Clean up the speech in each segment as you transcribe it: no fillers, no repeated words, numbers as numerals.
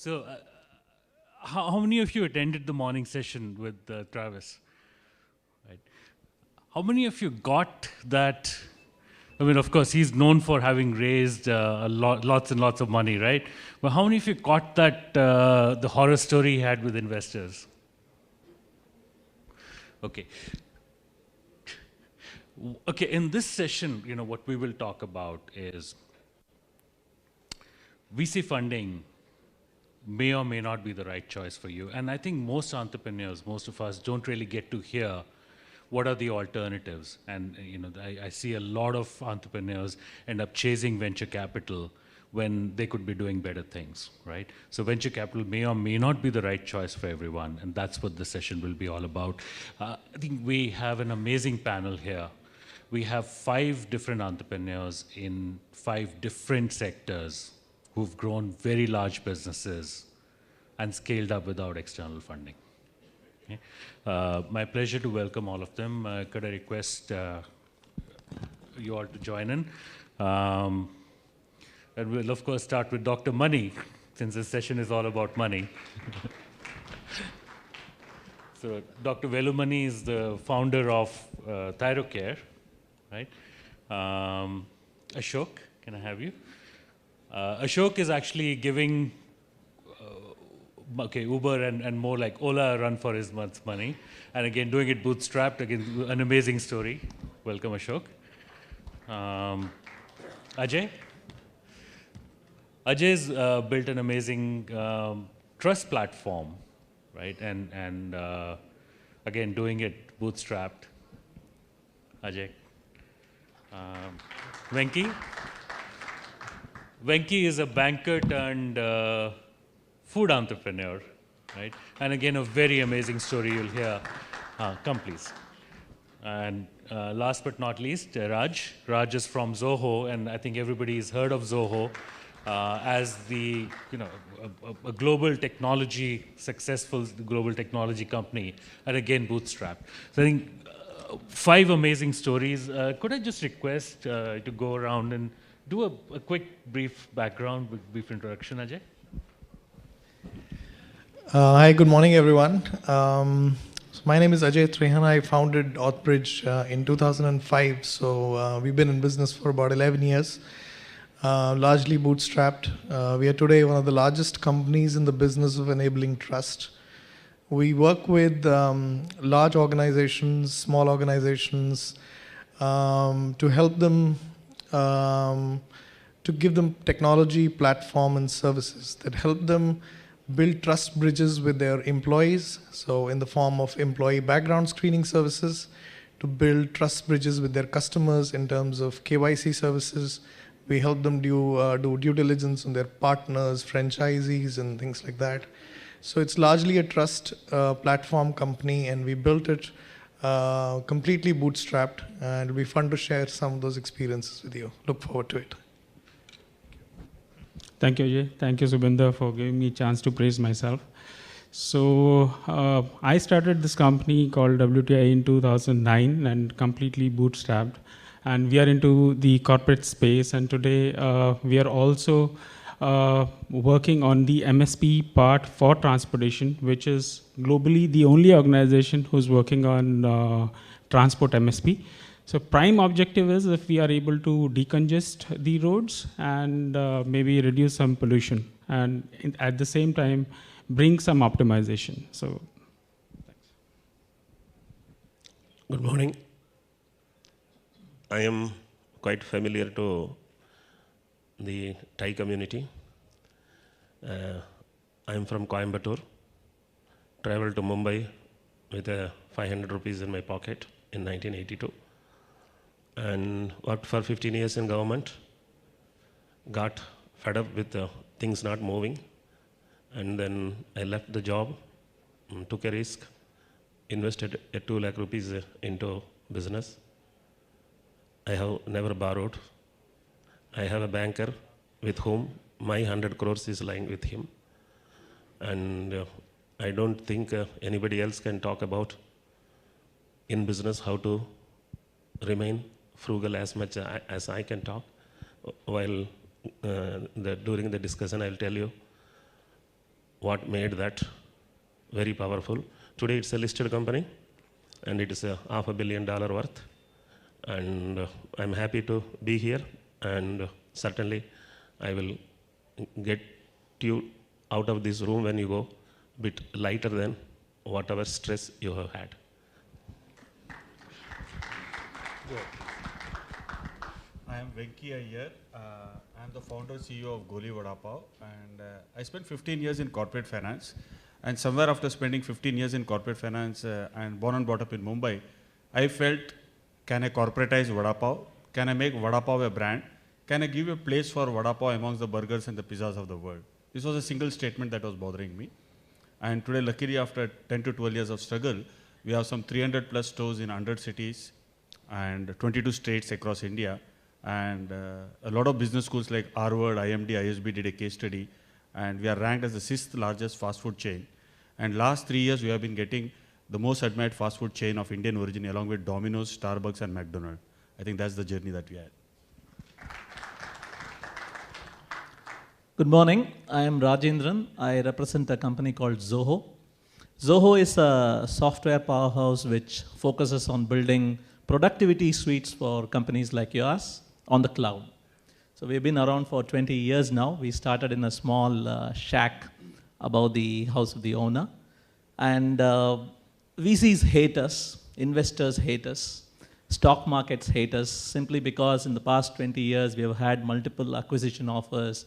So, how many of you attended the morning session with Travis? Right. How many of you got that? I mean, of course, he's known for having raised lots and lots of money, right? But how many of you got that the horror story he had with investors? Okay. Okay, in this session, what we will talk about is VC funding may or may not be the right choice for you. And I think most entrepreneurs, most of us don't really get to hear what are the alternatives. And I see a lot of entrepreneurs end up chasing venture capital when they could be doing better things, right? So venture capital may or may not be the right choice for everyone, and that's what the session will be all about. I think we have an amazing panel here. We have 5 different entrepreneurs in 5 different sectors who've grown very large businesses and scaled up without external funding. Okay. My pleasure to welcome all of them. Could I request you all to join in? And we'll, of course, start with Dr. Money, since this session is all about money. So Dr. Velumani is the founder of ThyroCare, right? Ashok, can I have you? Ashok is actually giving Uber and more like Ola a run for his month's money. And again, doing it bootstrapped, again, an amazing story. Welcome, Ashok. Ajay? Ajay's built an amazing trust platform, right? And again, doing it bootstrapped. Ajay. Venki? Venki is a banker turned food entrepreneur, right? And again, a very amazing story you'll hear. Come, please. And last but not least, Raj. Raj is from Zoho, and I think everybody's heard of Zoho as the, a global technology, successful global technology company, and again, bootstrapped. So I think 5 amazing stories. Could I just request to go around and do a quick, brief background, brief introduction, Ajay? Hi, good morning, everyone. So my name is Ajay Trehan. I founded Authbridge in 2005. So we've been in business for about 11 years, largely bootstrapped. We are today one of the largest companies in the business of enabling trust. We work with large organizations, small organizations, to help them, to give them technology, platform, and services that help them build trust bridges with their employees, so in the form of employee background screening services, to build trust bridges with their customers in terms of KYC services. We help them do due diligence on their partners, franchisees, and things like that. So it's largely a trust platform company, and we built it completely bootstrapped, and it'll be fun to share some of those experiences with you. Look forward to it. Thank you, Ajay. Thank you, Subhinder, for giving me a chance to praise myself. So I started this company called WTI in 2009 and completely bootstrapped. And we are into the corporate space. And today we are also working on the MSP part for transportation, which is globally the only organization who's working on transport MSP. So prime objective is if we are able to decongest the roads and maybe reduce some pollution, and at the same time bring some optimization. So thanks. Good morning. I am quite familiar to the Thai community. I am from Coimbatore. Traveled to Mumbai with 500 rupees in my pocket in 1982. And worked for 15 years in government, got fed up with things not moving, and then I left the job, took a risk, invested 2 lakh rupees into business. I have never borrowed. I have a banker with whom my 100 crores is lying with him. And I don't think anybody else can talk about in business how to remain frugal as much as I can talk. While during the discussion, I'll tell you what made that very powerful. Today it's a listed company and it is a $500 million worth. And I'm happy to be here, and certainly I will get you out of this room when you go a bit lighter than whatever stress you have had. I am Venki Iyer. I am the founder CEO of Goli Vada Pav, and I spent 15 years in corporate finance. And somewhere after spending 15 years in corporate finance and born and brought up in Mumbai, I felt, can I corporatize Vada Pav? Can I make Vada Pav a brand? Can I give a place for Vada Pav amongst the burgers and the pizzas of the world? This was a single statement that was bothering me. And today, luckily, after 10 to 12 years of struggle, we have some 300 plus stores in 100 cities and 22 states across India. And a lot of business schools like Harvard, IMD, ISB did a case study. And we are ranked as the 6th largest fast food chain. And last 3 years, we have been getting the most admired fast food chain of Indian origin, along with Domino's, Starbucks, and McDonald's. I think that's the journey that we had. Good morning. I am Rajendran. I represent a company called Zoho. Zoho is a software powerhouse which focuses on building productivity suites for companies like yours on the cloud. So we've been around for 20 years now. We started in a small shack above the house of the owner. And VCs hate us, investors hate us, stock markets hate us, simply because in the past 20 years we have had multiple acquisition offers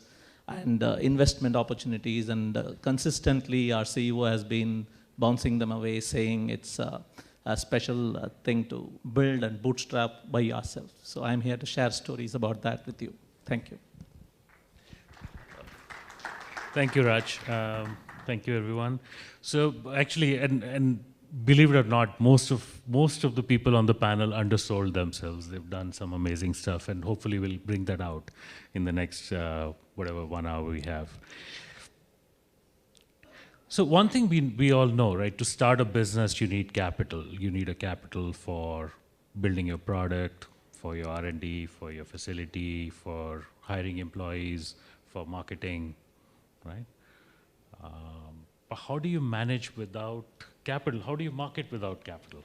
and investment opportunities, and consistently our CEO has been bouncing them away, saying it's a special thing to build and bootstrap by yourself. So I'm here to share stories about that with you. Thank you. Thank you, Raj. Thank you, everyone. So actually, and believe it or not, most of the people on the panel undersold themselves. They've done some amazing stuff, and hopefully we'll bring that out in the next whatever 1 hour we have. So one thing we all know, right? To start a business, you need capital. You need a capital for building your product, for your R&D, for your facility, for hiring employees, for marketing, right? But how do you manage without capital? How do you market without capital?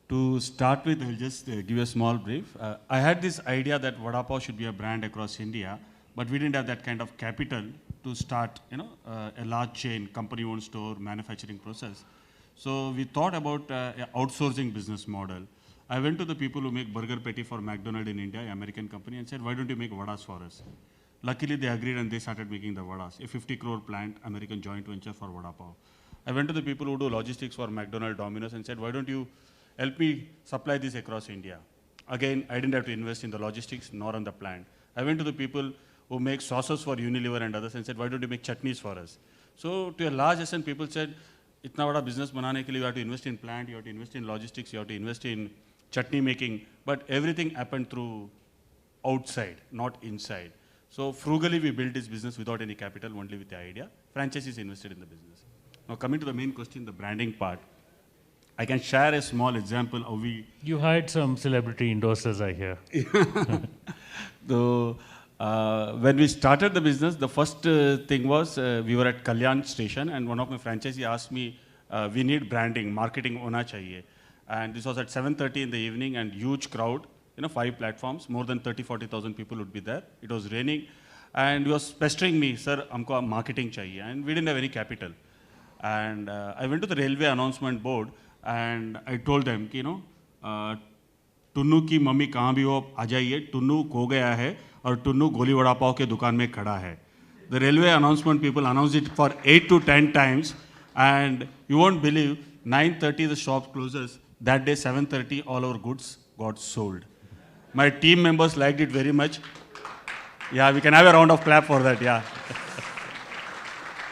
To start with, I'll just give you a small brief. I had this idea that Vada Pav should be a brand across India, but we didn't have that kind of capital to start, a large chain, company-owned store, manufacturing process. So we thought about an outsourcing business model. I went to the people who make burger patty for McDonald's in India, an American company, and said, why don't you make vadas for us? Luckily, they agreed and they started making the vadas, a 50 crore plant, American joint venture for Vada Pav. I went to the people who do logistics for McDonald's, Domino's, and said, why don't you help me supply this across India? Again, I didn't have to invest in the logistics nor on the plant. I went to the people who make sauces for Unilever and others and said, why don't you make chutneys for us? So to a large extent, people said, itna bada business banane ke liye you have to invest in plant, you have to invest in logistics, you have to invest in chutney making, but everything happened through outside, not inside. So frugally, we built this business without any capital, only with the idea. Franchisees invested in the business. Now coming to the main question, the branding part, I can share a small example of You hired some celebrity endorsers, I hear. When we started the business, the first thing was we were at Kalyan station and one of my franchisees asked me, we need branding, marketing hona chahiye. And this was at 7:30 in the evening and huge crowd, 5 platforms, more than 30-40,000 people would be there. It was raining and he was pestering me, sir, humko marketing chahiye. And we didn't have any capital. And I went to the railway announcement board and I told them, Tunnu की mummy कहाँ भी हो आ जाइए, टुन्नू खो गया है और टुन्नू गोली वड़ा पाव के दुकान में खड़ा है. The railway announcement people announced it for 8 to 10 times and you won't believe 9:30 the shop closes. That day 7:30 all our goods got sold. My team members liked it very much. Yeah, we can have a round of clap for that, yeah.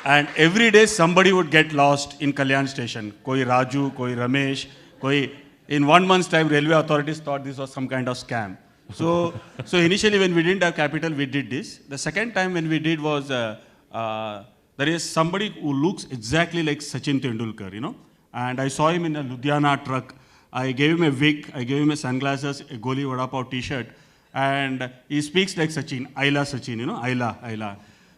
And every day somebody would get lost in Kalyan station. Koi Raju, koi Ramesh, koi... In 1 month's time, railway authorities thought this was some kind of scam. So initially when we didn't have capital, we did this. The second time when we did was, there is somebody who looks exactly like Sachin Tendulkar, And I saw him in a Ludhiana truck. I gave him a wig, I gave him a sunglasses, a Goli Vada Pav t-shirt. And he speaks like Sachin, Aila Sachin, Aila.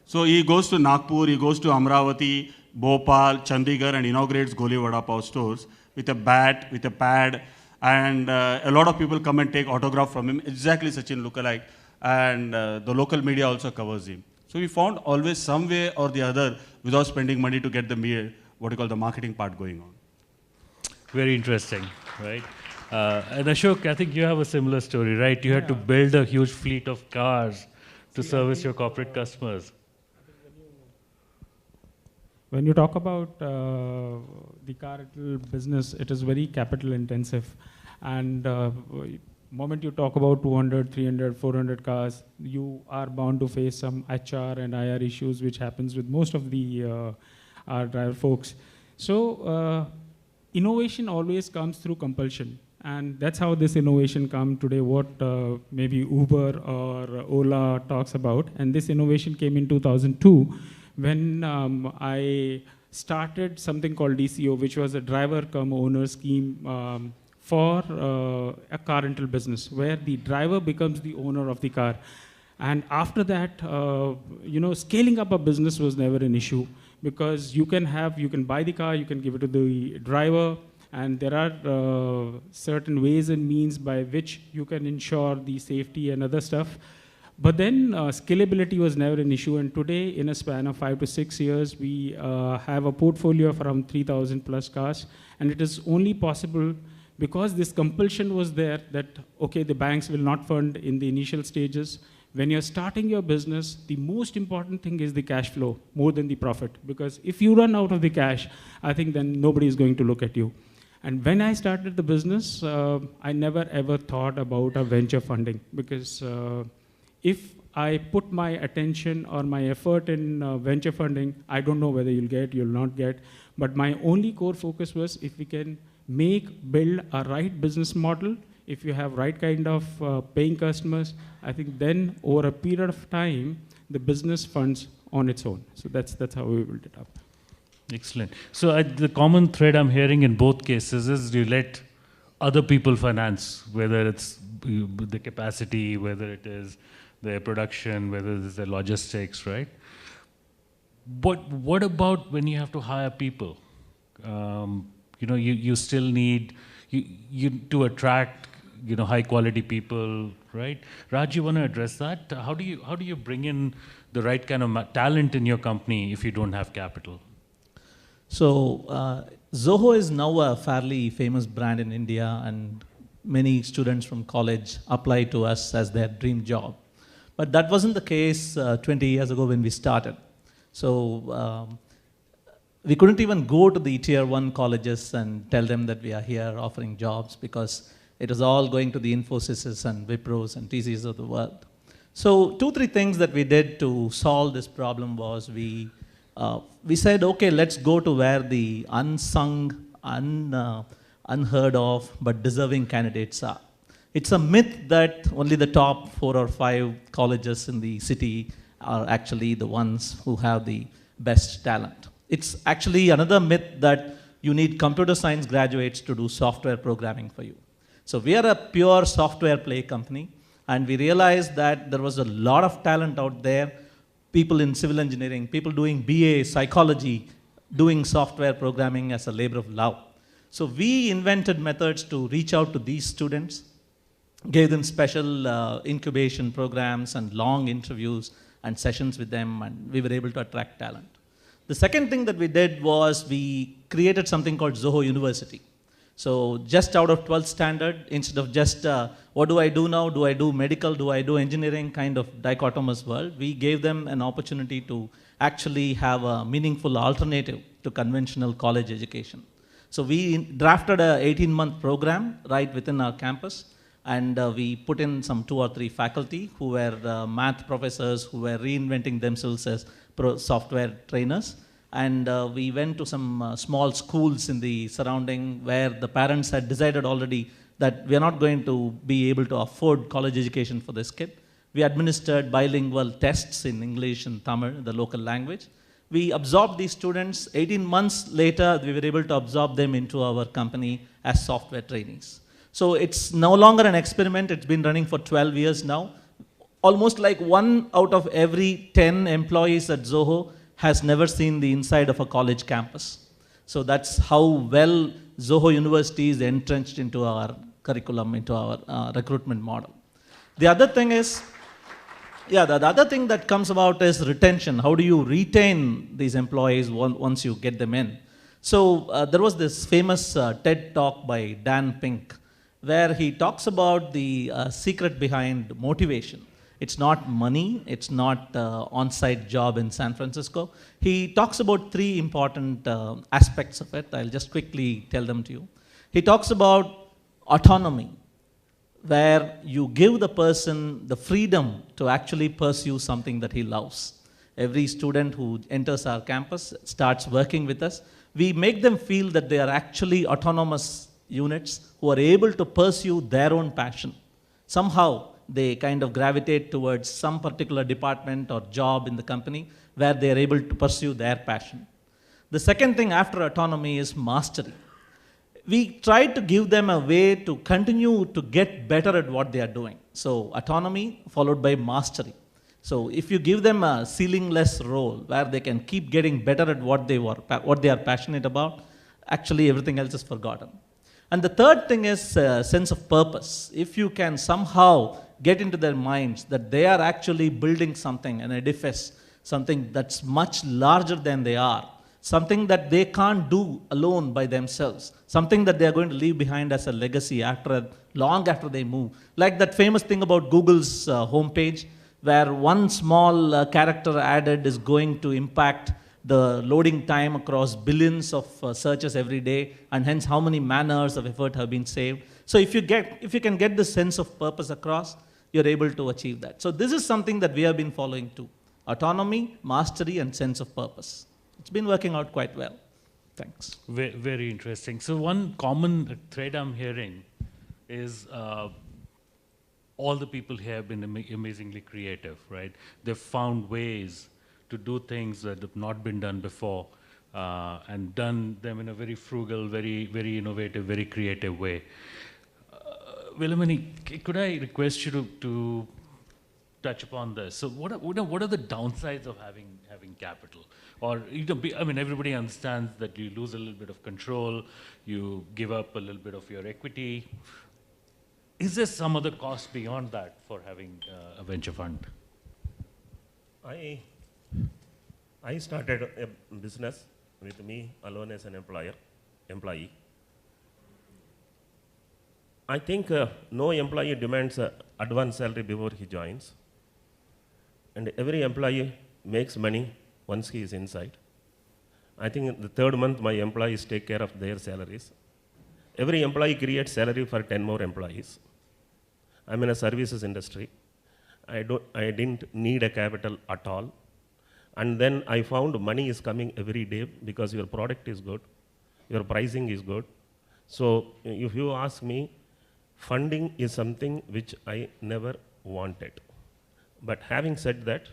So he goes to Nagpur, he goes to Amravati, Bhopal, Chandigarh, and inaugurates Goli Vada Pav stores with a bat, with a pad, and a lot of people come and take autograph from him, exactly Sachin lookalike, and the local media also covers him. So we found always some way or the other, without spending money, to get the what you call the marketing part going on. Very interesting, right? And Ashok, I think you have a similar story, right? You had to build a huge fleet of cars to service your corporate customers. When you talk about the car rental business, it is very capital intensive. And moment you talk about 200, 300, 400 cars, you are bound to face some HR and IR issues, which happens with most of the our driver folks. So innovation always comes through compulsion. And that's how this innovation come today, what maybe Uber or Ola talks about. And this innovation came in 2002 when I started something called DCO, which was a driver come owner scheme for a car rental business, where the driver becomes the owner of the car. And after that, scaling up a business was never an issue, because you can buy the car, you can give it to the driver, and there are certain ways and means by which you can ensure the safety and other stuff. But then scalability was never an issue, and today, in a span of 5 to 6 years, we have a portfolio of around 3,000 plus cars, and it is only possible because this compulsion was there that, okay, the banks will not fund in the initial stages. When you're starting your business, the most important thing is the cash flow more than the profit, because if you run out of the cash, I think then nobody is going to look at you. And when I started the business, I never ever thought about a venture funding, because if I put my attention or my effort in venture funding, I don't know whether you'll not get. But my only core focus was if we can build a right business model, if you have right kind of paying customers, I think then over a period of time, the business funds on its own. So that's how we built it up. Excellent. So the common thread I'm hearing in both cases is you let other people finance, whether it's the capacity, whether it is their production, whether it's the logistics, right? But what about when you have to hire people? You still need you to attract high quality people, right? Raj, you want to address that? How do you bring in the right kind of talent in your company if you don't have capital? So Zoho is now a fairly famous brand in India, and many students from college apply to us as their dream job. But that wasn't the case 20 years ago when we started. So we couldn't even go to the tier 1 colleges and tell them that we are here offering jobs, because it was all going to the Infosys and Wipros and TCS of the world. So 2-3 things that we did to solve this problem was we said, okay, let's go to where the unsung, unheard of, but deserving candidates are. It's a myth that only the top 4 or 5 colleges in the city are actually the ones who have the best talent. It's actually another myth that you need computer science graduates to do software programming for you. So we are a pure software play company, and we realized that there was a lot of talent out there, people in civil engineering, people doing BA, psychology, doing software programming as a labor of love. So we invented methods to reach out to these students, gave them special incubation programs and long interviews and sessions with them, and we were able to attract talent. The second thing that we did was we created something called Zoho University. So just out of 12th standard, instead of just what do I do now, do I do medical, do I do engineering kind of dichotomous world, we gave them an opportunity to actually have a meaningful alternative to conventional college education. So we drafted a 18-month program right within our campus, and we put in some 2 or 3 faculty who were math professors who were reinventing themselves as software trainers. And we went to some small schools in the surrounding where the parents had decided already that we are not going to be able to afford college education for this kid. We administered bilingual tests in English and Tamil, the local language. We absorbed these students. 18 months later, we were able to absorb them into our company as software trainees. So it's no longer an experiment. It's been running for 12 years now. almost like 1 out of every 10 employees at Zoho has never seen the inside of a college campus. So that's how well Zoho University is entrenched into our curriculum, into our recruitment model. The other thing is, the other thing that comes about is retention. How do you retain these employees once you get them in? So there was this famous TED talk by Dan Pink, where he talks about the secret behind motivation. It's not money, it's not on-site job in San Francisco. He talks about 3 important aspects of it. I'll just quickly tell them to you. He talks about autonomy, where you give the person the freedom to actually pursue something that he loves. Every student who enters our campus starts working with us. We make them feel that they are actually autonomous units who are able to pursue their own passion. Somehow, they kind of gravitate towards some particular department or job in the company where they are able to pursue their passion. The second thing after autonomy is mastery. We try to give them a way to continue to get better at what they are doing. So autonomy followed by mastery. So if you give them a ceilingless role where they can keep getting better at what they are passionate about, actually everything else is forgotten. And the third thing is sense of purpose. If you can somehow get into their minds that they are actually building something, an edifice, something that's much larger than they are, something that they can't do alone by themselves, something that they are going to leave behind as a legacy long after they move. Like that famous thing about Google's homepage, where one small character added is going to impact the loading time across billions of searches every day, and hence how many man-hours of effort have been saved. So if you can get the sense of purpose across, you're able to achieve that. So this is something that we have been following too. Autonomy, mastery, and sense of purpose. It's been working out quite well. Thanks. Very, very interesting. So one common thread I'm hearing is all the people here have been amazingly creative, right? They've found ways to do things that have not been done before and done them in a very frugal, very, very innovative, very creative way. Wilhelmini, could I request you to touch upon this? So what are the downsides of having capital? Or I mean, everybody understands that you lose a little bit of control, you give up a little bit of your equity. Is there some other cost beyond that for having a venture fund? I started a business with me alone as an employee. I think no employee demands advance salary before he joins. And every employee makes money once he is inside. I think the 3rd month my employees take care of their salaries. Every employee creates salary for 10 more employees. I'm in a services industry. I didn't need a capital at all. And then I found money is coming every day because your product is good, your pricing is good. So if you ask me, funding is something which I never wanted. But having said that,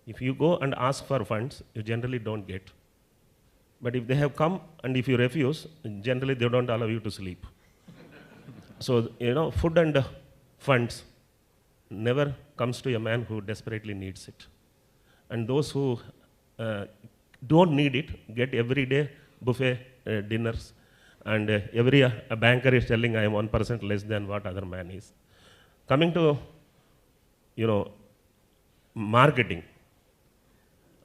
if you go and ask for funds, you generally don't get. But if they have come and if you refuse, generally they don't allow you to sleep. So, food and funds never comes to a man who desperately needs it. And those who don't need it get everyday buffet dinners. And a banker is telling I am 1% less than what other man is. Coming to, marketing.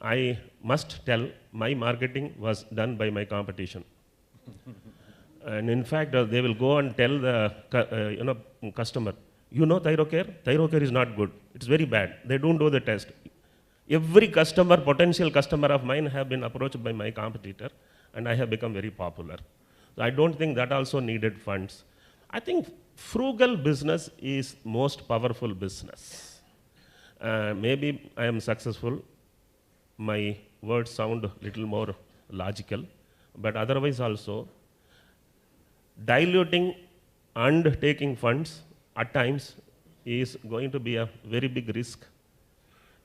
I must tell my marketing was done by my competition. And in fact, they will go and tell the customer, Thyrocare? Thyrocare is not good. It's very bad. They don't do the test. Every potential customer of mine have been approached by my competitor, and I have become very popular. So I don't think that also needed funds. I think frugal business is most powerful business. Maybe I am successful. My words sound a little more logical, but otherwise also, diluting and taking funds at times is going to be a very big risk.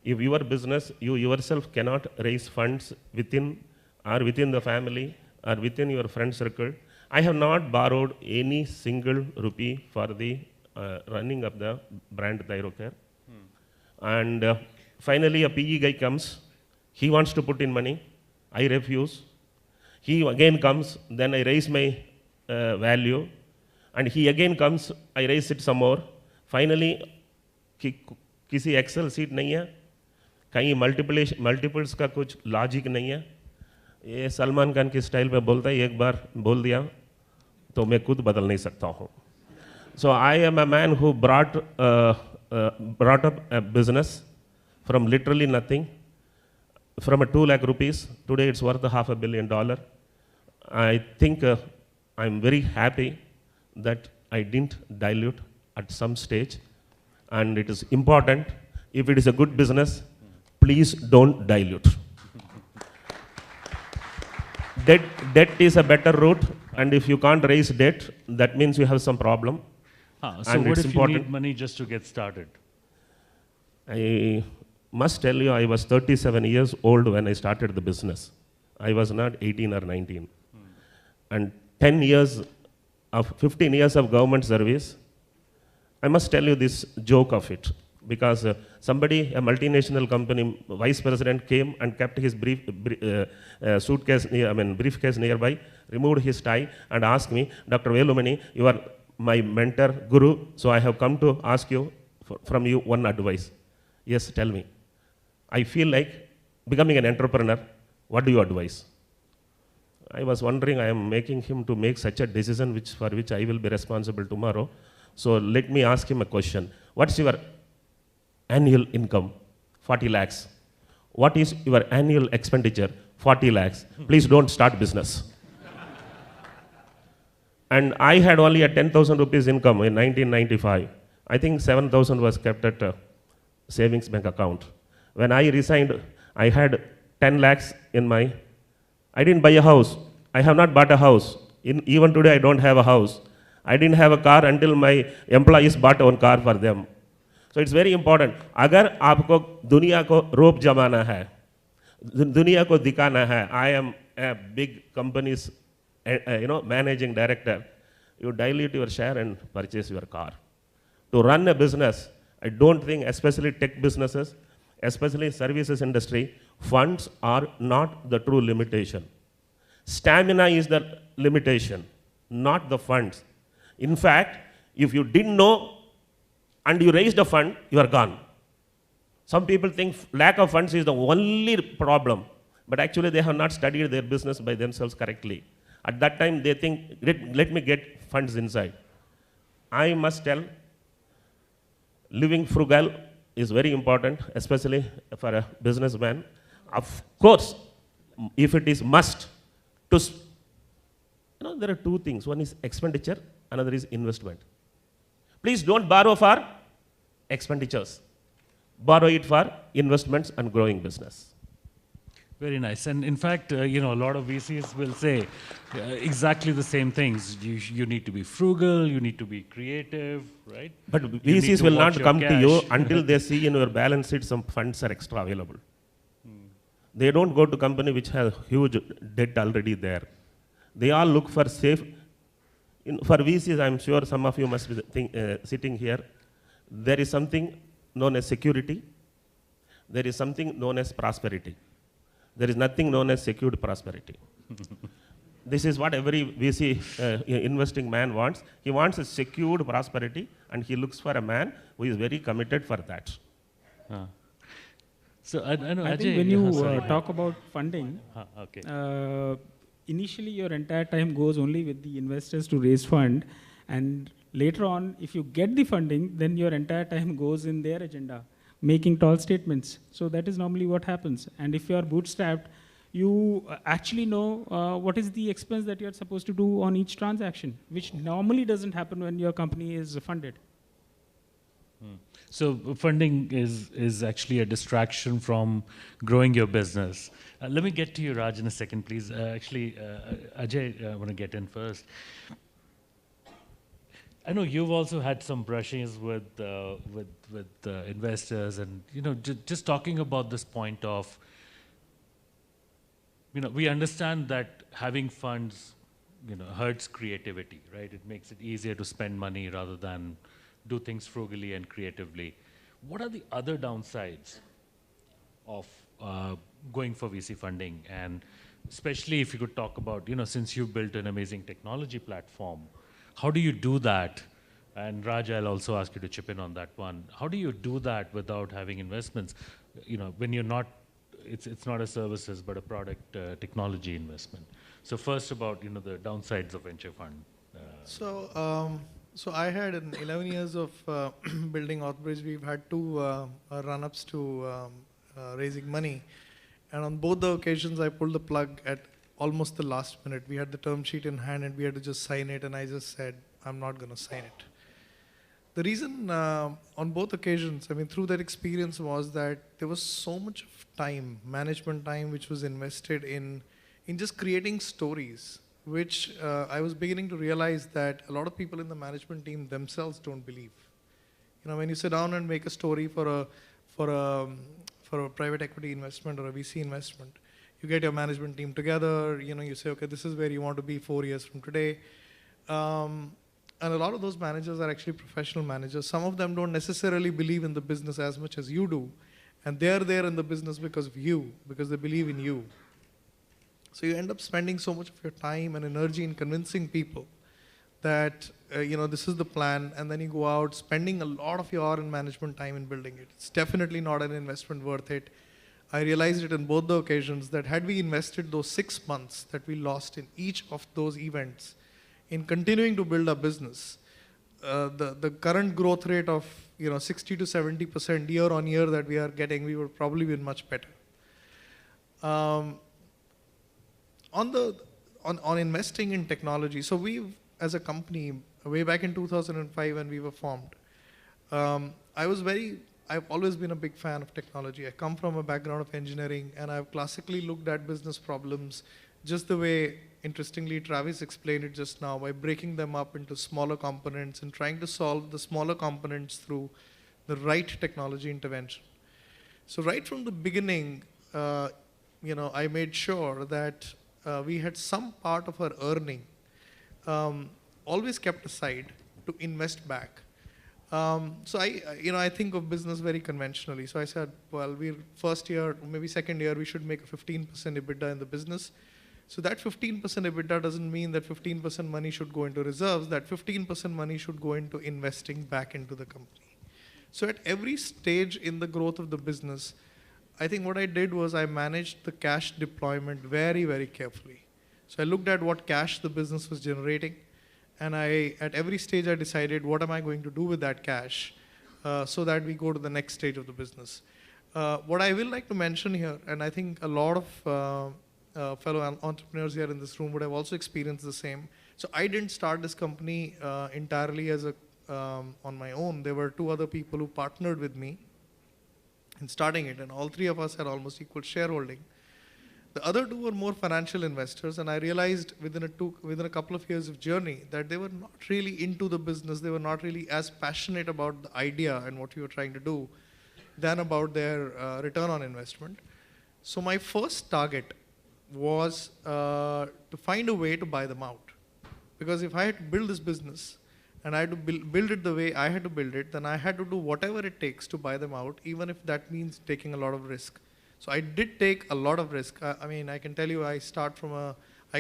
If your business, you yourself cannot raise funds within the family or within your friend circle. I have not borrowed any single rupee for the running of the brand Thyrocare. And finally, a PE guy comes. He wants to put in money. I refuse. He again comes. Then I raise my value. And he again comes. I raise it some more. Finally, किसी Excel seat नहीं है, कहीं multiples का कुछ logic नहीं है. ये सलमान खान की स्टाइल में बोलता है, एक बार बोल दिया तो मैं खुद बदल नहीं सकता हूँ. So I am a man who brought up a business from literally nothing, from a 2 lakh rupees. Today it's worth $500 million. I think I'm very happy that I didn't dilute at some stage. And it is important, if it is a good business, please don't dilute. Debt is a better route, and if you can't raise debt, that means you have some problem. So what if you need money just to get started? I must tell you, I was 37 years old when I started the business. I was not 18 or 19. And 15 years of government service, I must tell you this joke of it, because a multinational company vice president came and kept his briefcase nearby, removed his tie and asked me, Dr. Velumani, you are my mentor, guru, so I have come to ask you from you one advice. Yes, tell me. I feel like becoming an entrepreneur, what do you advise? I was wondering, I am making him to make such a decision for which I will be responsible tomorrow. So let me ask him a question. What's your annual income? 40 lakhs. What is your annual expenditure? 40 lakhs. Please don't start business. And I had only a 10,000 rupees income in 1995. I think 7,000 was kept at a savings bank account. When I resigned, I had 10 lakhs in my, I didn't buy a house. I have not bought a house. Even today, I don't have a house. I didn't have a car until my employees bought one car for them. So it's very important. अगर आपको दुनिया को रोप जमाना है, दुनिया को दिखाना है, I am a big company's managing director, you dilute your share and purchase your car. To run a business, I don't think, especially tech businesses, especially services industry, funds are not the true limitation. Stamina is the limitation, not the funds. In fact, if you didn't know and you raised a fund, you are gone. Some people think lack of funds is the only problem, but actually they have not studied their business by themselves correctly. At that time, they think, let me get funds inside. I must tell, living frugal is very important, especially for a businessman. Of course, if it is must, there are two things. One is expenditure, another is investment. Please don't borrow for expenditures. Borrow it for investments and growing business. Very nice. And in fact, a lot of VCs will say exactly the same things. You need to be frugal, you need to be creative, right? But VCs will not come to you until they see in your balance sheet some funds are extra available. They don't go to company which has huge debt already there. They all look for safe. For VCs, I'm sure some of you must be sitting here. There is something known as security. There is something known as prosperity. There is nothing known as secured prosperity. This is what every VC investing man wants. He wants a secured prosperity, and he looks for a man who is very committed for that. So I know, I Ajay, think when you talk about funding, okay. Initially your entire time goes only with the investors to raise fund, and later on, if you get the funding, then your entire time goes in their agenda, making tall statements. So that is normally what happens. And if you are bootstrapped, you actually know what is the expense that you are supposed to do on each transaction, which normally doesn't happen when your company is funded. So funding is actually a distraction from growing your business. Let me get to you, Raj, in a second, please. Ajay, I want to get in first. I know you've also had some brushings with investors, and just talking about this point of, we understand that having funds, hurts creativity, right? It makes it easier to spend money rather than do things frugally and creatively. What are the other downsides of going for VC funding? And especially if you could talk about, since you've built an amazing technology platform, how do you do that? And Raj, I'll also ask you to chip in on that one. How do you do that without having investments? When you're not, it's not a services, but a product technology investment. So first about, the downsides of venture fund. So I had in 11 years of building Authbridge, we've had two run-ups to raising money. And on both the occasions, I pulled the plug at almost the last minute. We had the term sheet in hand and we had to just sign it. And I just said, I'm not going to sign it. The reason on both occasions, through that experience was that there was so much of time, management time, which was invested in just creating stories, which I was beginning to realize that a lot of people in the management team themselves don't believe. When you sit down and make a story for a private equity investment or a VC investment, you get your management team together, you say, okay, this is where you want to be 4 years from today. And a lot of those managers are actually professional managers. Some of them don't necessarily believe in the business as much as you do. And they're there in the business because of you, because they believe in you. So you end up spending so much of your time and energy in convincing people that, this is the plan. And then you go out spending a lot of your management time in building it. It's definitely not an investment worth it. I realized it in both the occasions that had we invested those 6 months that we lost in each of those events, in continuing to build our business, the current growth rate of 60 to 70% year on year that we are getting, we would probably be much better. On investing in technology, so we've, as a company, way back in 2005 when we were formed, I've always been a big fan of technology. I come from a background of engineering, and I've classically looked at business problems just the way, interestingly, Travis explained it just now, by breaking them up into smaller components and trying to solve the smaller components through the right technology intervention. So right from the beginning, I made sure that we had some part of our earning always kept aside to invest back. So I think of business very conventionally. So I said, well, we're first year, maybe second year, we should make a 15% EBITDA in the business. So that 15% EBITDA doesn't mean that 15% money should go into reserves. That 15% money should go into investing back into the company. So at every stage in the growth of the business, I think what I did was I managed the cash deployment very, very carefully. So I looked at what cash the business was generating, and at every stage I decided what am I going to do with that cash so that we go to the next stage of the business. What I will like to mention here, and I think a lot of fellow entrepreneurs here in this room would have also experienced the same. So I didn't start this company entirely as on my own. There were two other people who partnered with me in starting it, and all three of us had almost equal shareholding. The other two were more financial investors, and I realized within a couple of years of journey that they were not really into the business. They were not really as passionate about the idea and what we were trying to do than about their return on investment. So my first target was to find a way to buy them out. Because if I had to build this business and I had to build it the way I had to build it, then I had to do whatever it takes to buy them out, even if that means taking a lot of risk. So I did take a lot of risk. I can tell you I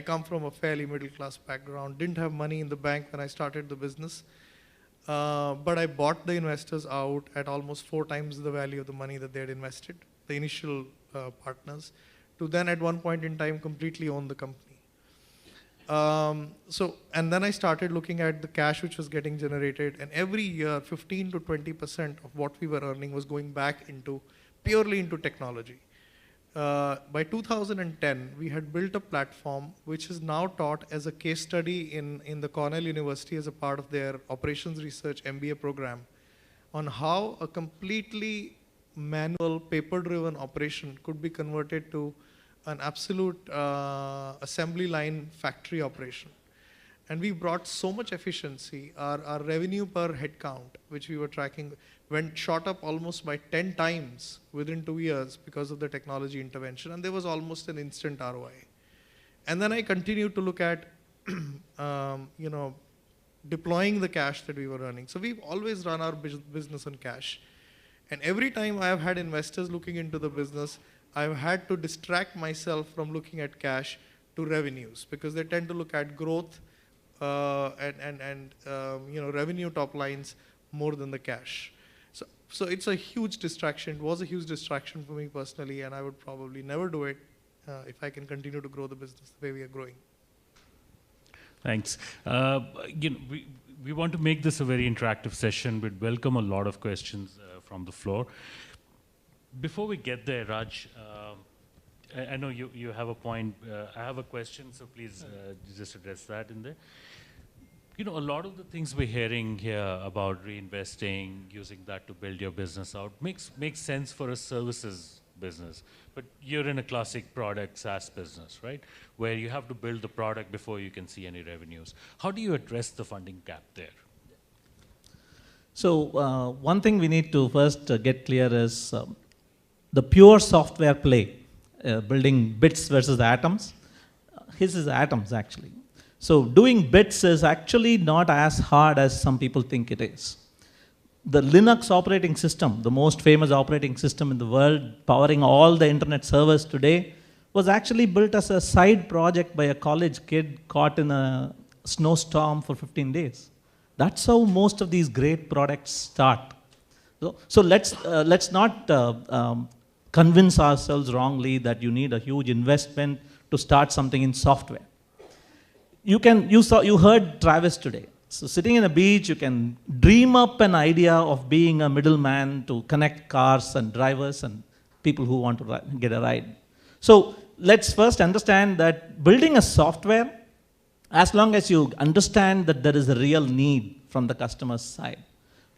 come from a fairly middle class background, didn't have money in the bank when I started the business, but I bought the investors out at almost 4 times the value of the money that they had invested, the initial partners, to then at one point in time completely own the company. And then I started looking at the cash which was getting generated, and every year 15 to 20% of what we were earning was going back purely into technology. By 2010, we had built a platform which is now taught as a case study in the Cornell University as a part of their operations research MBA program on how a completely manual paper-driven operation could be converted to an absolute assembly line factory operation. And we brought so much efficiency. Our revenue per head count, which we were tracking, shot up almost by 10 times within 2 years because of the technology intervention. And there was almost an instant ROI. And then I continued to look at, deploying the cash that we were earning. So we've always run our business on cash. And every time I have had investors looking into the business, I've had to distract myself from looking at cash to revenues, because they tend to look at growth and revenue top lines more than the cash. So it's a huge distraction. It was a huge distraction for me personally, and I would probably never do it if I can continue to grow the business the way we are growing. Thanks. We want to make this a very interactive session. We'd welcome a lot of questions from the floor. Before we get there, Raj, I know you have a point. I have a question, so please just address that in there. A lot of the things we're hearing here about reinvesting, using that to build your business out, makes sense for a services business. But you're in a classic product SaaS business, right? Where you have to build the product before you can see any revenues. How do you address the funding gap there? So one thing we need to first get clear is the pure software play, building bits versus atoms. His is atoms, actually. So doing bits is actually not as hard as some people think it is. The Linux operating system, the most famous operating system in the world, powering all the internet servers today, was actually built as a side project by a college kid caught in a snowstorm for 15 days. That's how most of these great products start. So let's not convince ourselves wrongly that you need a huge investment to start something in software. You heard Travis today. So sitting in a beach, you can dream up an idea of being a middleman to connect cars and drivers and people who want to get a ride. So let's first understand that building a software, as long as you understand that there is a real need from the customer's side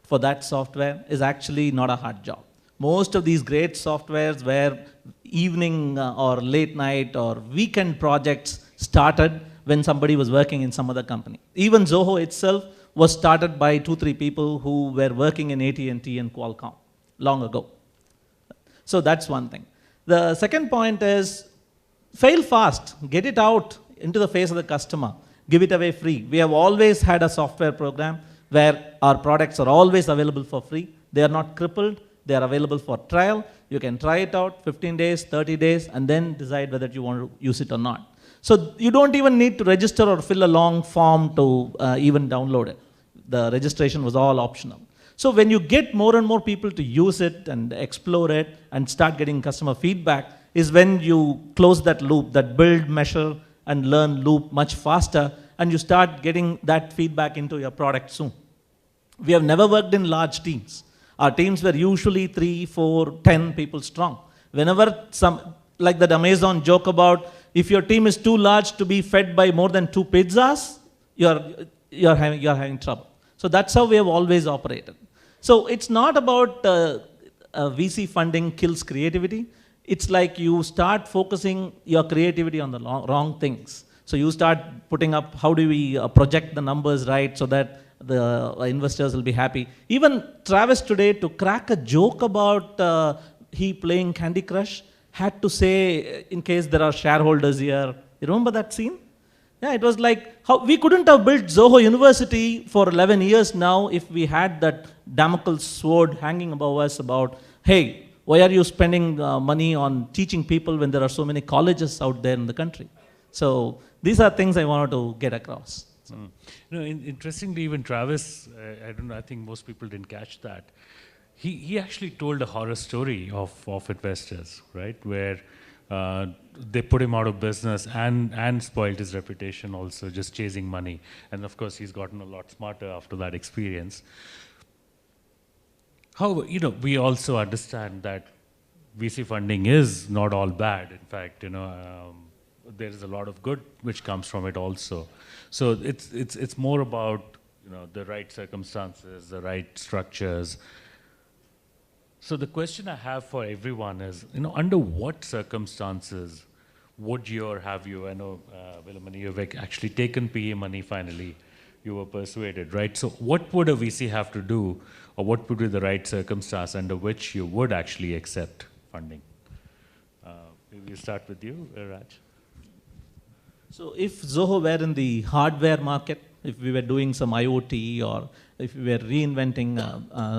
for that software, is actually not a hard job. Most of these great softwares were evening or late night or weekend projects started when somebody was working in some other company. Even Zoho itself was started by 2-3 people who were working in AT&T and Qualcomm long ago. So that's one thing. The second point is fail fast, get it out into the face of the customer, give it away free. We have always had a software program where our products are always available for free. They are not crippled, they are available for trial. You can try it out 15 days, 30 days, and then decide whether you want to use it or not. So you don't even need to register or fill a long form to even download it. The registration was all optional. So when you get more and more people to use it and explore it and start getting customer feedback is when you close that loop, that build, measure, and learn loop much faster, and you start getting that feedback into your product soon. We have never worked in large teams. Our teams were usually 3, 4, 10 people strong. Whenever like that Amazon joke about, if your team is too large to be fed by more than 2 pizzas, you're having trouble. So that's how we have always operated. So it's not about VC funding kills creativity. It's like you start focusing your creativity on the wrong things. So you start putting up, how do we project the numbers right so that the investors will be happy. Even Travis today, to crack a joke about he playing Candy Crush, had to say, in case there are shareholders here, you remember that scene? Yeah, it was like, how we couldn't have built Zoho University for 11 years now if we had that Damocles sword hanging above us about, hey, why are you spending money on teaching people when there are so many colleges out there in the country? So these are things I wanted to get across. So. Interestingly, even Travis, I think most people didn't catch that. He actually told a horror story of investors, right? Where they put him out of business and spoiled his reputation also, just chasing money. And of course, he's gotten a lot smarter after that experience. However, we also understand that VC funding is not all bad. In fact, there is a lot of good which comes from it also. So it's more about the right circumstances, the right structures. So the question I have for everyone is, under what circumstances would you, I know, Willemani, you've actually taken PE money finally, you were persuaded, right? So what would a VC have to do, or what would be the right circumstance under which you would actually accept funding? We'll start with you, Raj. So if Zoho were in the hardware market, if we were doing some IoT or if we were reinventing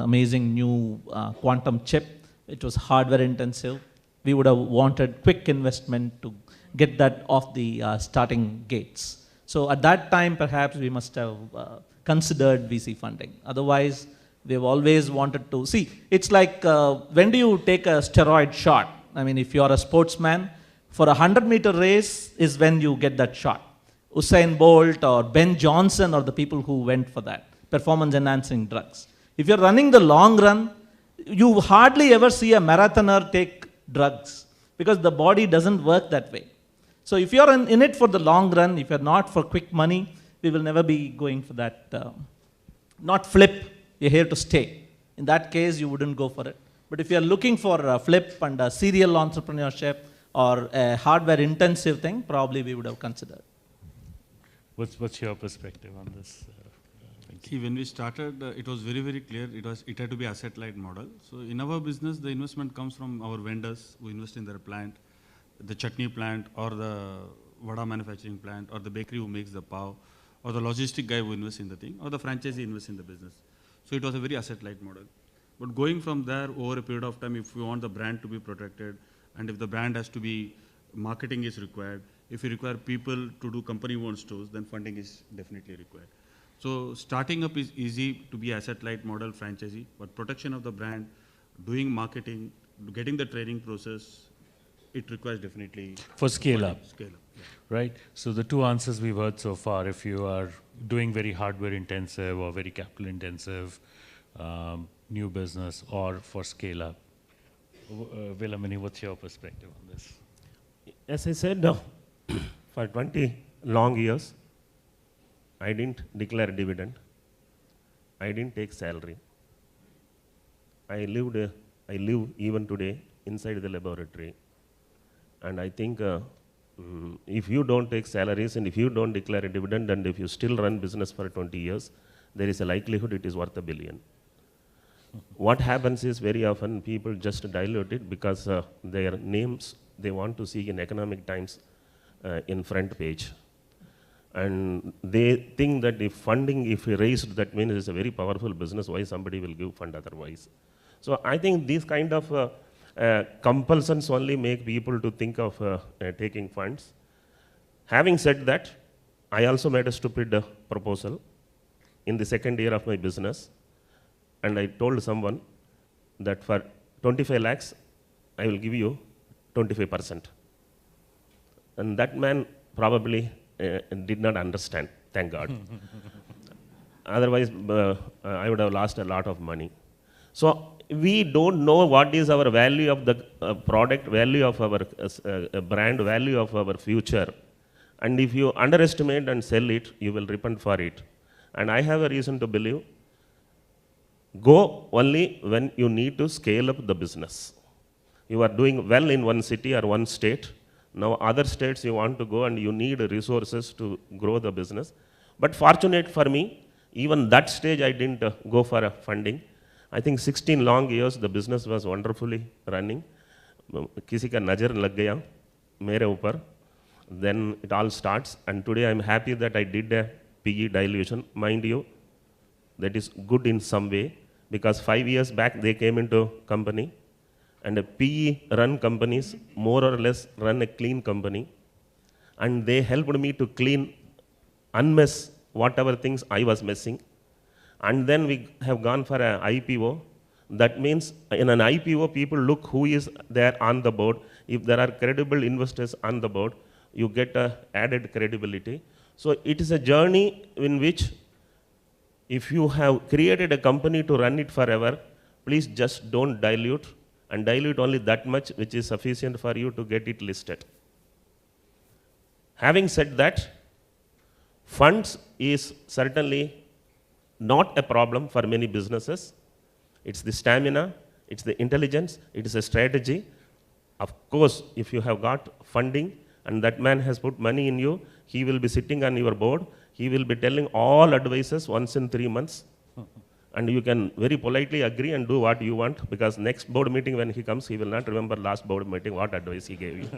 amazing new quantum chip, it was hardware intensive. We would have wanted quick investment to get that off the starting gates. So at that time, perhaps we must have considered VC funding. Otherwise, we have always wanted to see. It's like when do you take a steroid shot? I mean, if you are a sportsman, for a 100-meter race is when you get that shot. Usain Bolt or Ben Johnson are the people who went for that, performance-enhancing drugs. If you're running the long run, you hardly ever see a marathoner take drugs because the body doesn't work that way. So if you're in it for the long run, if you're not for quick money, we will never be going for that. Not flip, you're here to stay. In that case, you wouldn't go for it. But if you're looking for a flip and a serial entrepreneurship or a hardware intensive thing, probably we would have considered. What's your perspective on this? See, when we started, it was very, very clear. It had to be asset-light model. So in our business, the investment comes from our vendors who invest in their plant, the chutney plant, or the vada manufacturing plant, or the bakery who makes the pav, or the logistic guy who invests in the thing, or the franchisee invests in the business. So it was a very asset-light model. But going from there over a period of time, if we want the brand to be protected, and if the brand has to be, marketing is required, if you require people to do company-owned stores, then funding is definitely required. So starting up is easy to be asset-light model franchisee, but protection of the brand, doing marketing, getting the training process, it requires definitely For scale up. Scale up, yeah. Right? So the two answers we've heard so far, if you are doing very hardware intensive or very capital intensive new business or for scale up. Vilamani, what's your perspective on this? As I said, for 20 long years, I didn't declare dividend. I didn't take salary. I live even today inside the laboratory. And I think if you don't take salaries and if you don't declare a dividend and if you still run business for 20 years, there is a likelihood it is worth $1 billion. What happens is very often people just dilute it because their names they want to see in Economic Times in front page. And they think that if funding, if raised, that means it's a very powerful business, why somebody will give fund otherwise. So I think these kind of compulsions only make people to think of taking funds. Having said that, I also made a stupid proposal in the second year of my business. And I told someone that for 25 lakhs, I will give you 25%. And that man probably did not understand, thank God. Otherwise, I would have lost a lot of money. So we don't know what is our value of the product, value of our brand, value of our future. And if you underestimate and sell it, you will repent for it. And I have a reason to believe, go only when you need to scale up the business. You are doing well in one city or one state. Now other states you want to go and you need resources to grow the business. But fortunate for me, even that stage I didn't go for a funding. I think 16 long years the business was wonderfully running. Kisi ka najar lag gaya mere upar. Then it all starts, and today I'm happy that I did a PE dilution. Mind you, that is good in some way, because 5 years back they came into company, and PE run companies more or less run a clean company, and they helped me to clean, unmess whatever things I was messing. And then we have gone for an IPO. That means in an IPO, people look who is there on the board. If there are credible investors on the board, you get a added credibility. So it is a journey in which if you have created a company to run it forever, please just don't dilute, and dilute only that much which is sufficient for you to get it listed. Having said that, funds is certainly not a problem for many businesses. It's the stamina, it's the intelligence, it is a strategy. Of course, if you have got funding and that man has put money in you, he will be sitting on your board, he will be telling all advices once in 3 months. And you can very politely agree and do what you want, because next board meeting when he comes, he will not remember last board meeting, what advice he gave you.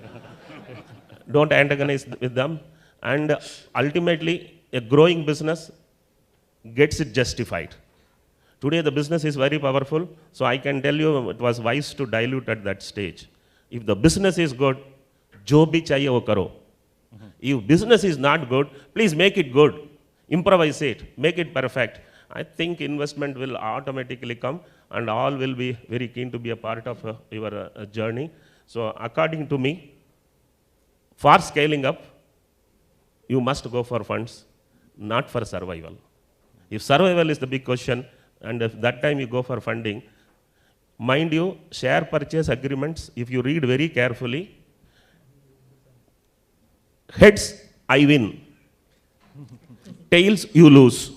Don't antagonize with them. And ultimately, a growing business gets it justified. Today the business is very powerful, so I can tell you it was wise to dilute at that stage. If the business is good, jo bhi chahiye wo karo. If business is not good, please make it good. Improvise it, make it perfect. I think investment will automatically come and all will be very keen to be a part of your journey. So according to me, for scaling up, you must go for funds, not for survival. If survival is the big question, and if that time you go for funding, mind you, share purchase agreements, if you read very carefully, heads, I win. Tails, you lose.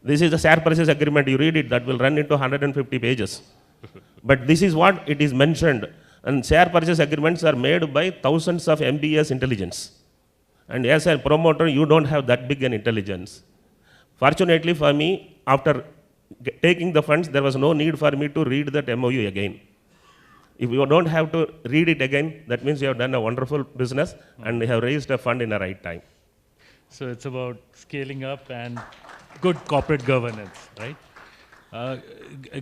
This is the share purchase agreement. You read it, that will run into 150 pages. But this is what it is mentioned. And share purchase agreements are made by thousands of MBS intelligence. And as a promoter, you don't have that big an intelligence. Fortunately for me, after taking the funds, there was no need for me to read that MOU again. If you don't have to read it again, that means you have done a wonderful business and you have raised a fund in the right time. So it's about scaling up and good corporate governance, right?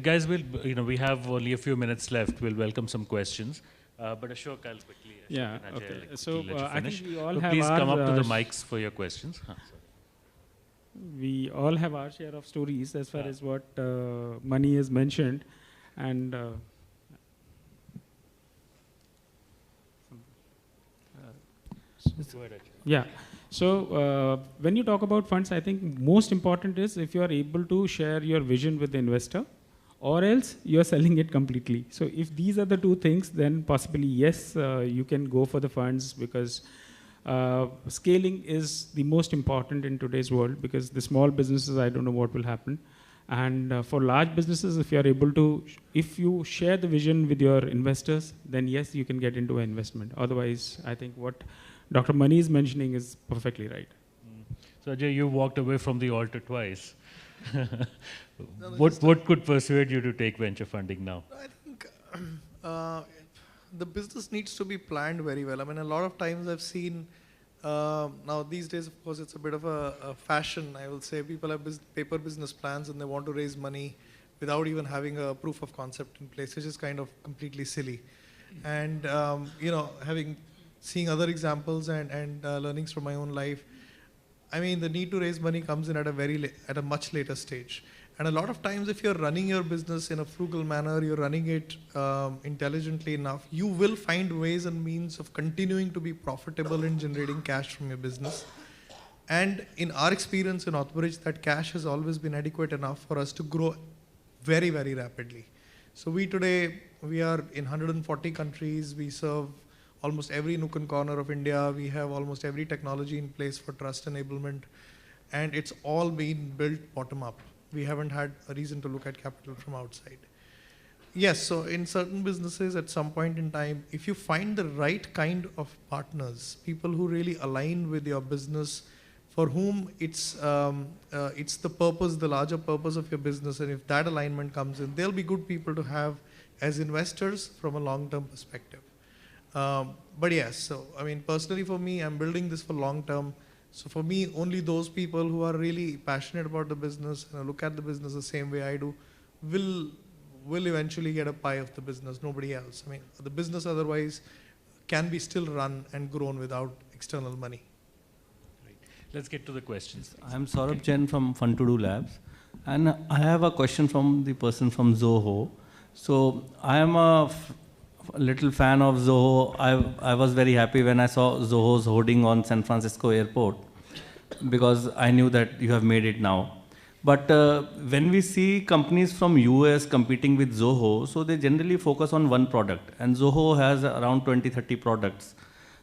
Guys, we have only a few minutes left. We'll welcome some questions. But Ashok, I'll quickly. Yeah, Ajay, okay. I'll So quickly let you I finish. think we all So have please come our, up to the mics for your questions. we all have our share of stories as far as what money is mentioned. And Go ahead, Ajay. yeah, so when you talk about funds, I think most important is if you are able to share your vision with the investor, or else you are selling it completely. So if these are the two things, then possibly yes, you can go for the funds, because scaling is the most important in today's world, because the small businesses, I don't know what will happen. And for large businesses, if you are able to, if you share the vision with your investors, then yes, you can get into an investment. Otherwise, I think what Dr. Mani is mentioning is perfectly right. So Ajay, you walked away from the altar twice. What could persuade you to take venture funding now? I think the business needs to be planned very well. I mean, a lot of times I've seen, now these days, of course, it's a bit of a fashion, I will say. People have paper business plans and they want to raise money without even having a proof of concept in place, which is kind of completely silly. And, seeing other examples and learnings from my own life, I mean, the need to raise money comes in at a much later stage. And a lot of times, if you're running your business in a frugal manner, you're running it intelligently enough, you will find ways and means of continuing to be profitable in generating cash from your business. And in our experience in Authbridge, that cash has always been adequate enough for us to grow very, very rapidly. So we are in 140 countries. We serve almost every nook and corner of India. We have almost every technology in place for trust enablement. And it's all been built bottom up. We haven't had a reason to look at capital from outside. Yes, so in certain businesses at some point in time, if you find the right kind of partners, people who really align with your business, for whom it's the purpose, the larger purpose of your business, and if that alignment comes in, they'll be good people to have as investors from a long-term perspective. But yes, so I mean, personally for me, I'm building this for long-term. So for me, only those people who are really passionate about the business and look at the business the same way I do will eventually get a pie of the business, nobody else. I mean, the business otherwise can be still run and grown without external money. Right. Let's get to the questions. I'm Saurabh Chen from Fun to Do Labs. And I have a question from the person from Zoho. So I am a little fan of Zoho. I was very happy when I saw Zoho's hoarding on San Francisco airport, because I knew that you have made it now. But when we see companies from US competing with Zoho, so they generally focus on one product, and Zoho has around 20-30 products.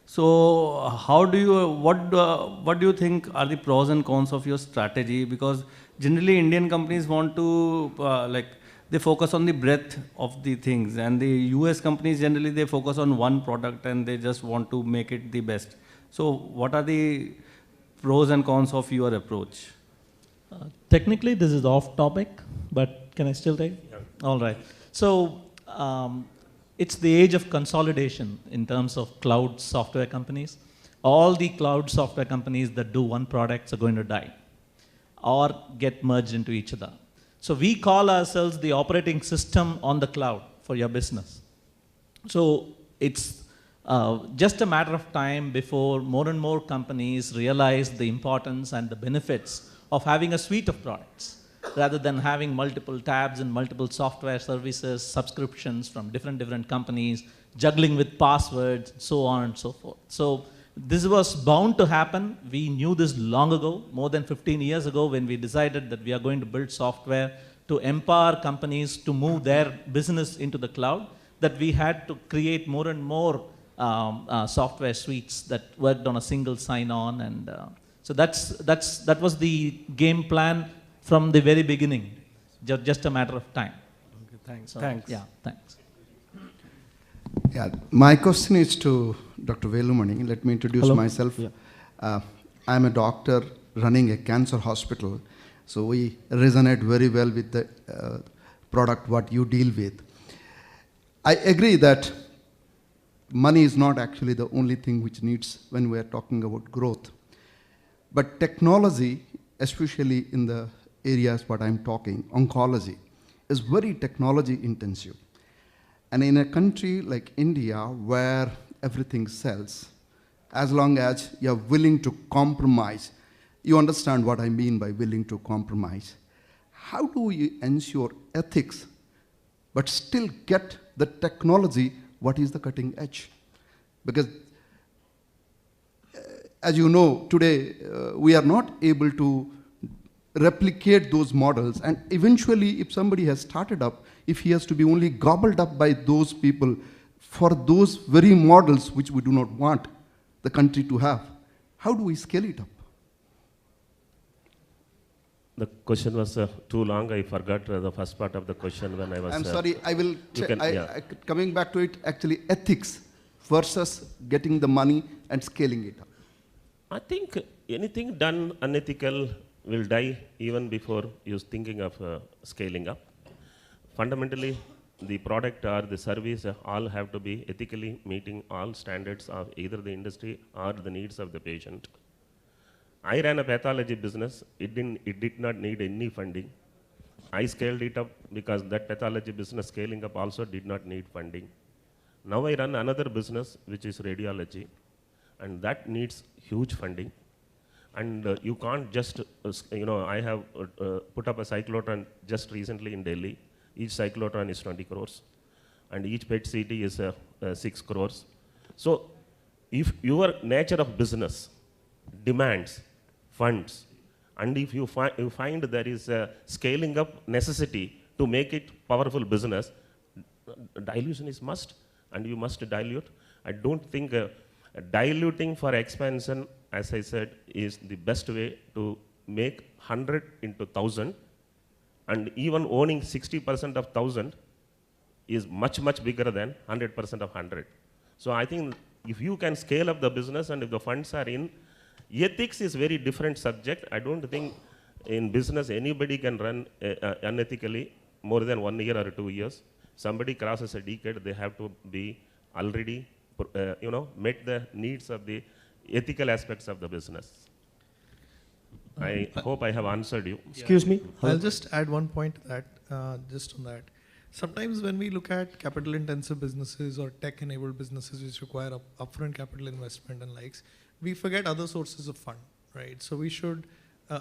So what do you think are the pros and cons of your strategy? Because generally Indian companies want to they focus on the breadth of the things, and the US companies generally they focus on one product and they just want to make it the best. So what are the pros and cons of your approach? Technically, this is off topic, but can I still take? Yeah. All right. So it's the age of consolidation in terms of cloud software companies. All the cloud software companies that do one product are going to die or get merged into each other. So we call ourselves the operating system on the cloud for your business. So it's just a matter of time before more and more companies realize the importance and the benefits of having a suite of products rather than having multiple tabs and multiple software services, subscriptions from different companies, juggling with passwords, so on and so forth. So this was bound to happen. We knew this long ago, more than 15 years ago, when we decided that we are going to build software to empower companies to move their business into the cloud, that we had to create more and more software suites that worked on a single sign-on. And so that was the game plan from the very beginning, just a matter of time. Okay, thanks. So, Thanks. Yeah, thanks. Yeah, my question is to Dr. Velumani. Let me introduce Hello. myself. I'm a doctor running a cancer hospital, so we resonate very well with the product what you deal with. I agree that money is not actually the only thing which needs when we are talking about growth. But technology, especially in the areas what I'm talking, oncology, is very technology intensive. And in a country like India, where everything sells, as long as you're willing to compromise, you understand what I mean by willing to compromise. How do you ensure ethics, but still get the technology, what is the cutting edge? Because as you know, today, we are not able to replicate those models. And eventually, if somebody has started up, if he has to be only gobbled up by those people for those very models which we do not want the country to have, how do we scale it up? The question was too long. I forgot the first part of the question when I was... I'm sorry, I will... coming back to it, actually ethics versus getting the money and scaling it up. I think anything done unethical will die even before you're thinking of scaling up. Fundamentally, the product or the service all have to be ethically meeting all standards of either the industry or the needs of the patient. I ran a pathology business. It did not need any funding. I scaled it up because that pathology business scaling up also did not need funding. Now I run another business, which is radiology, and that needs huge funding. And you can't just, I have put up a cyclotron just recently in Delhi. Each cyclotron is 20 crores. And each PET CT is 6 crores. So if your nature of business demands funds, and if you find there is a scaling up necessity to make it powerful business, dilution is must, and you must dilute. I don't think diluting for expansion, as I said, is the best way to make 100 into 1,000, and even owning 60% of 1,000 is much, much bigger than 100% of 100. So I think if you can scale up the business and if the funds are in, ethics is very different subject. I don't think in business anybody can run unethically more than 1 year or 2 years. Somebody crosses a decade, they have to be already, met the needs of the ethical aspects of the business. I hope I have answered you. Excuse me? I'll just add one point to that, just on that. Sometimes when we look at capital intensive businesses or tech enabled businesses which require upfront capital investment and likes, we forget other sources of fund, right? So we should,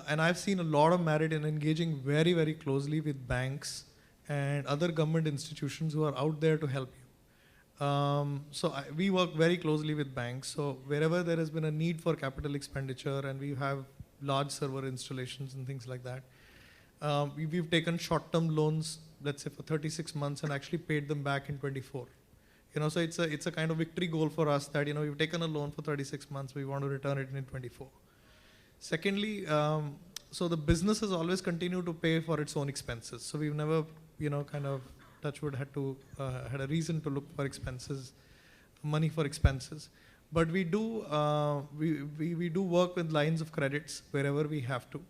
and I've seen a lot of merit in engaging very, very closely with banks and other government institutions who are out there to help you. We work very closely with banks. So wherever there has been a need for capital expenditure and we have large server installations and things like that, we've taken short-term loans, let's say for 36 months, and actually paid them back in 24. So it's a kind of victory goal for us that, we've taken a loan for 36 months, we want to return it in 24. Secondly, so the business has always continued to pay for its own expenses. So we've never, kind of, touchwood, had a reason to look for expenses, money for expenses. But we do we do work with lines of credits wherever we have to.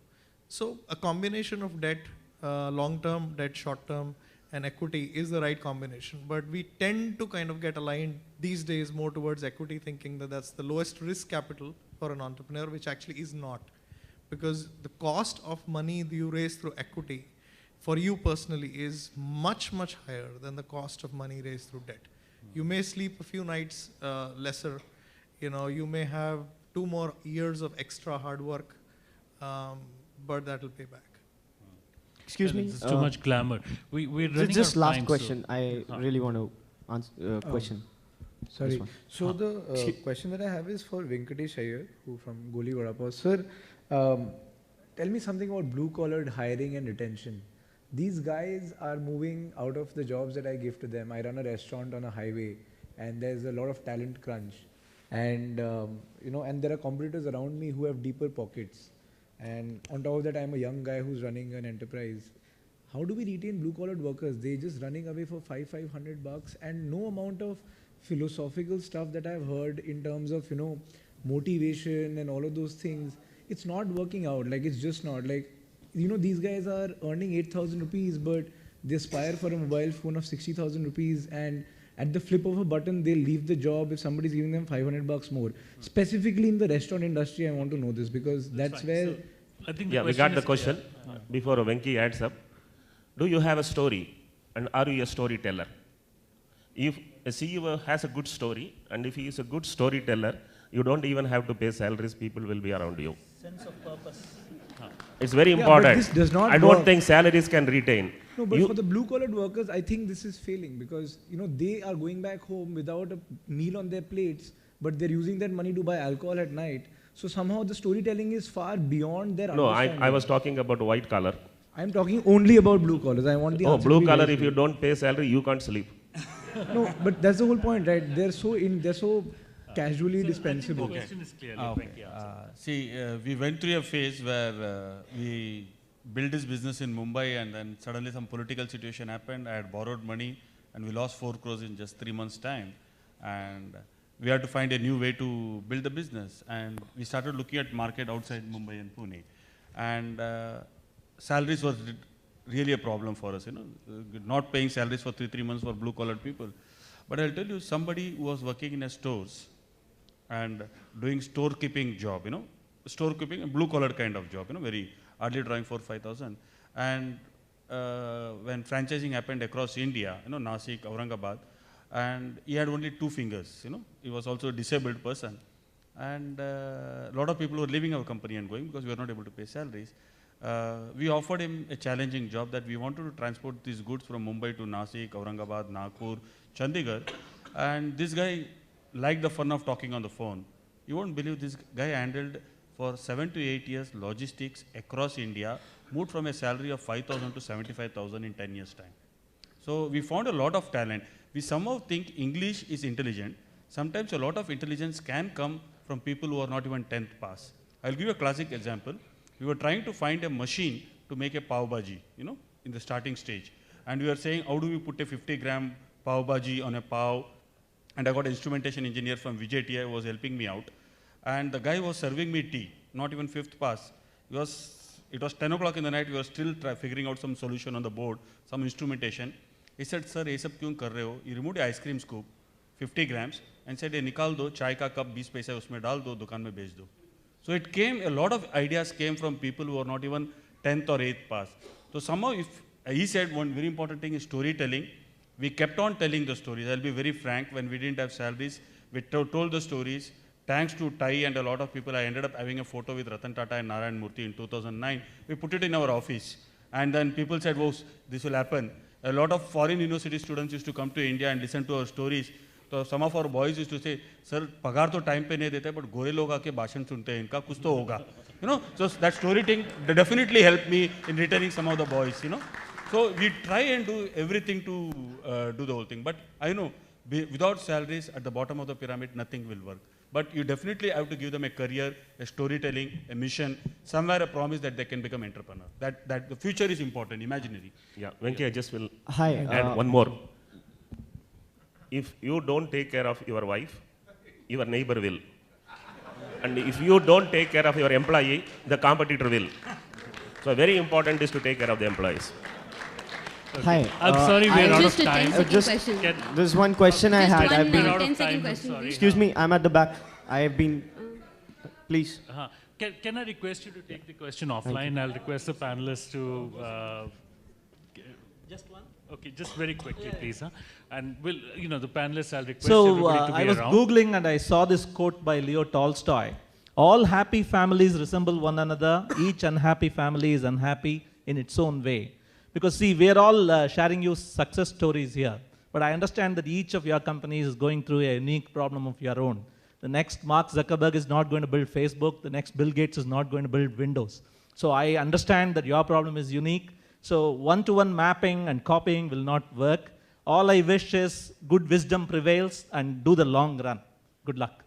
So a combination of debt, long-term, debt short-term, and equity is the right combination. But we tend to kind of get aligned these days more towards equity, thinking that that's the lowest risk capital for an entrepreneur, which actually is not. Because the cost of money that you raise through equity for you personally is much, much higher than the cost of money raised through debt. You may sleep a few nights lesser, you may have 2 more years of extra hard work, but that will pay back. Excuse me? It's too much glamour. We're running Just out of last time, question. so I really want to answer question. Sorry. So the question that I have is for Venkatesh Iyer, who from Goli Vada Pav. Sir, tell me something about blue-collared hiring and retention. These guys are moving out of the jobs that I give to them. I run a restaurant on a highway, and there's a lot of talent crunch. And and there are competitors around me who have deeper pockets. And on top of that, I'm a young guy who's running an enterprise. How do we retain blue-collared workers? They're just running away for $500, and no amount of philosophical stuff that I've heard in terms of motivation and all of those things. It's not working out. Like, it's just not. Like, these guys are earning 8,000 rupees, but they aspire for a mobile phone of 60,000 rupees, and at the flip of a button, they'll leave the job if somebody's giving them $500 more. Specifically in the restaurant industry, I want to know this, because that's where... So, I think we got the question. Before Venki adds up, do you have a story, and are you a storyteller? If a CEO has a good story, and if he is a good storyteller, you don't even have to pay salaries, people will be around you. Sense of purpose. It's very important. But this does not I don't think salaries can retain. No, but for the blue-collared workers, I think this is failing, because they are going back home without a meal on their plates, but they're using that money to buy alcohol at night. So somehow the storytelling is far beyond their understanding. No, I was talking about white collar. I'm talking only about blue collars. I want the answer. Blue collar, if you don't pay salary, you can't sleep. No, but that's the whole point, right? They're so casually dispensable. The question is clear. We went through a phase where we built this business in Mumbai, and then suddenly some political situation happened. I had borrowed money, and we lost 4 crores in just 3 months' time. And we had to find a new way to build the business. And we started looking at market outside Mumbai and Pune. And salaries was really a problem for us, not paying salaries for 3 months for blue-collared people. But I'll tell you, somebody who was working in a stores and doing store-keeping job, store-keeping, a blue-collar kind of job, very hardly drawing 4,000-5,000. And when franchising happened across India, Nasik, Aurangabad, and he had only 2 fingers, he was also a disabled person. And a lot of people were leaving our company and going because we were not able to pay salaries. We offered him a challenging job that we wanted to transport these goods from Mumbai to Nasik, Aurangabad, Nagpur, Chandigarh. And this guy liked the fun of talking on the phone. You won't believe this guy handled for 7 to 8 years logistics across India, moved from a salary of 5,000 to 75,000 in 10 years' time. So we found a lot of talent. We somehow think English is intelligent. Sometimes a lot of intelligence can come from people who are not even 10th pass. I'll give you a classic example. We were trying to find a machine to make a pav bhaji, in the starting stage. And we were saying, how do we put a 50-gram pav bhaji on a pav? And I got an instrumentation engineer from Vijay TI who was helping me out. And the guy was serving me tea, not even 5th pass. It was 10 o'clock in the night, we were still figuring out some solution on the board, some instrumentation. He said, sir, ये सब क्यों कर रहे हो? He removed the ice cream scoop, 50 grams, and said, ये निकाल दो, चाय का कप 20 पैसे उसमें डाल दो, दुकान में बेच दो. So it came, a lot of ideas came from people who are not even 10th or 8th pass. So somehow, he said one very important thing is storytelling. We kept on telling the stories. I'll be very frank, when we didn't have salaries, we told the stories. Thanks to TiE and a lot of people, I ended up having a photo with Ratan Tata and Narayan Murthy in 2009. We put it in our office. And then people said, oh, this will happen. A lot of foreign university students used to come to India and listen to our stories. So some of our boys used to say, sir, पगार तो time पे नहीं देते, but गोरे लोग आके भाषण सुनते हैं, इनका कुछ तो होगा. So that storytelling definitely helped me in retaining some of the boys, So we try and do everything to do the whole thing. But I know, without salaries at the bottom of the pyramid, nothing will work. But you definitely have to give them a career, a storytelling, a mission, somewhere a promise that they can become entrepreneur. That the future is important, imaginary. Yeah, Venki, I just will Hi, add one more. If you don't take care of your wife, your neighbor will. And if you don't take care of your employee, the competitor will. So very important is to take care of the employees. Hi. I'm sorry, we're out of Just a time. 10-second question. There's one question I had. I've been. 10-second question, please. Excuse me, I'm at the back. I have been. Please. Can I request you to take the question offline? I'll request the panelists to Okay, just very quickly, please. Huh? And the panelists, I'll request So everybody to be I was around. Googling and I saw this quote by Leo Tolstoy. All happy families resemble one another. Each unhappy family is unhappy in its own way. Because see, we're all sharing you success stories here. But I understand that each of your companies is going through a unique problem of your own. The next Mark Zuckerberg is not going to build Facebook. The next Bill Gates is not going to build Windows. So I understand that your problem is unique. So one-to-one mapping and copying will not work. All I wish is good wisdom prevails and do the long run. Good luck.